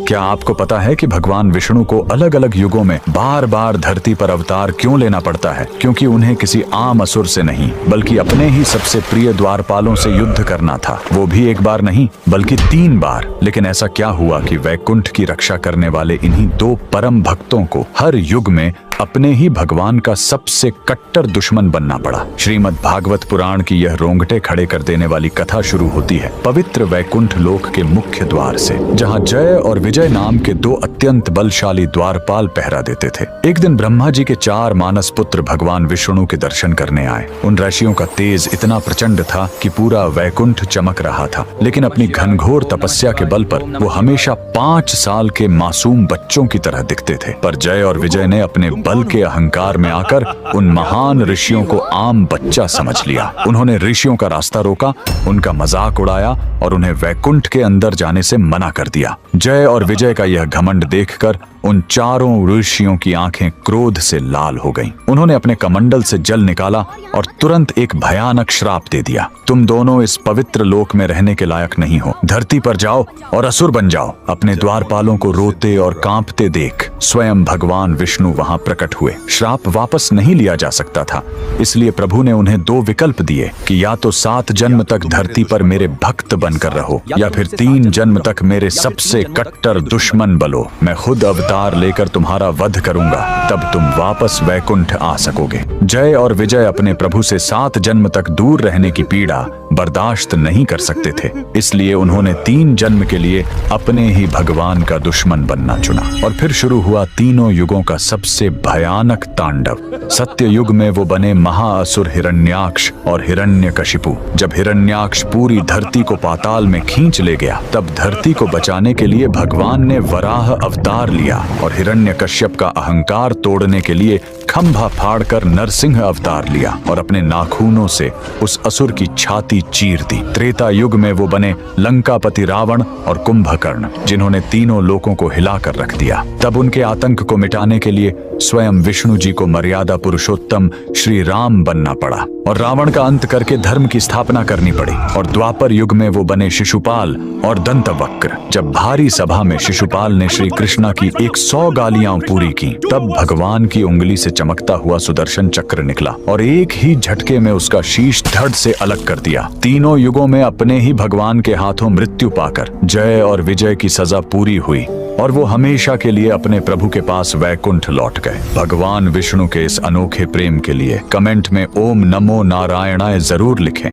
क्या आपको पता है कि भगवान विष्णु को अलग अलग युगों में बार बार धरती पर अवतार क्यों लेना पड़ता है? क्योंकि उन्हें किसी आम असुर से नहीं बल्कि अपने ही सबसे प्रिय द्वारपालों से युद्ध करना था। वो भी एक बार नहीं बल्कि 3 बार। लेकिन ऐसा क्या हुआ कि वैकुंठ की रक्षा करने वाले इन्हीं 2 परम भक्तों को हर युग में अपने ही भगवान का सबसे कट्टर दुश्मन बनना पड़ा। श्रीमद् भागवत पुराण की यह रोंगटे खड़े कर देने वाली कथा शुरू होती है पवित्र वैकुंठ लोक के मुख्य द्वार से, जहां जय और विजय नाम के 2 अत्यंत बलशाली द्वारपाल पहरा देते थे। एक दिन ब्रह्मा जी के 4 मानस पुत्र भगवान विष्णु के दर्शन करने आए। उन ऋषियों का तेज इतना प्रचंड था कि पूरा वैकुंठ चमक रहा था, लेकिन अपनी घनघोर तपस्या के बल पर वो हमेशा 5 साल के मासूम बच्चों की तरह दिखते थे। पर जय और विजय ने अपने बल के अहंकार में आकर उन महान ऋषियों को आम बच्चा समझ लिया। उन्होंने ऋषियों का रास्ता रोका, उनका मजाक उड़ाया और उन्हें वैकुंठ के अंदर जाने से मना कर दिया। जय और विजय का यह घमंड देखकर उन चारों ऋषियों की आंखें क्रोध से लाल हो गईं। उन्होंने अपने कमंडल से जल निकाला और तुरंत एक भयानक श्राप दे दिया। तुम दोनों इस पवित्र लोक में रहने के लायक नहीं हो। धरती पर जाओ और असुर बन जाओ। अपने द्वारपालों को रोते और कांपते देख स्वयं भगवान विष्णु वहां प्रकट हुए। श्राप वापस नहीं लिया जा सकता था, इसलिए प्रभु ने उन्हें 2 विकल्प दिए कि या तो 7 जन्म तक धरती पर मेरे भक्त बनकर रहो या फिर 3 जन्म तक मेरे सबसे कट्टर दुश्मन बनो। मैं खुद अवतार लेकर तुम्हारा वध करूंगा, तब तुम वापस वैकुंठ आ सकोगे। जय और विजय अपने प्रभु से 7 जन्म तक दूर रहने की पीड़ा बर्दाश्त नहीं कर सकते थे, इसलिए उन्होंने 3 जन्म के लिए अपने ही भगवान का दुश्मन बनना चुना। और फिर शुरू हुआ तीनों युगों का सबसे भयानक तांडव। सत्य युग में वो बने महाअसुर हिरण्याक्ष और हिरण्यकशिपु। जब हिरण्याक्ष पूरी धरती को पाताल में खींच ले गया, तब धरती को बचाने के लिए भगवान ने वराह अवतार लिया और हिरण्यकश्यप का अहंकार तोड़ने के लिए खंभा फाड़कर नरसिंह अवतार लिया और अपने नाखूनों से उस असुर की छाती चीर दी। त्रेता युग में वो बने लंकापति रावण और कुंभकर्ण, जिन्होंने तीनों लोकों को हिलाकर रख दिया। तब उनके आतंक को मिटाने के लिए स्वयं विष्णु जी को मर्यादा पुरुषोत्तम श्री राम बनना पड़ा और रावण का अंत करके धर्म की स्थापना करनी पड़ी। और द्वापर युग में वो बने शिशुपाल और दंतवक्र। जब भारी सभा में शिशुपाल ने श्री कृष्णा की 100 गालियां पूरी की, तब भगवान की उंगली से चमकता हुआ सुदर्शन चक्र निकला और एक ही झटके में उसका शीश धड़ से अलग कर दिया। तीनों युगों में अपने ही भगवान के हाथों मृत्यु पाकर जय और विजय की सजा पूरी हुई और वो हमेशा के लिए अपने प्रभु के पास वैकुंठ लौट गए। भगवान विष्णु के इस अनोखे प्रेम के लिए कमेंट में ओम नमो नारायणाय जरूर लिखें।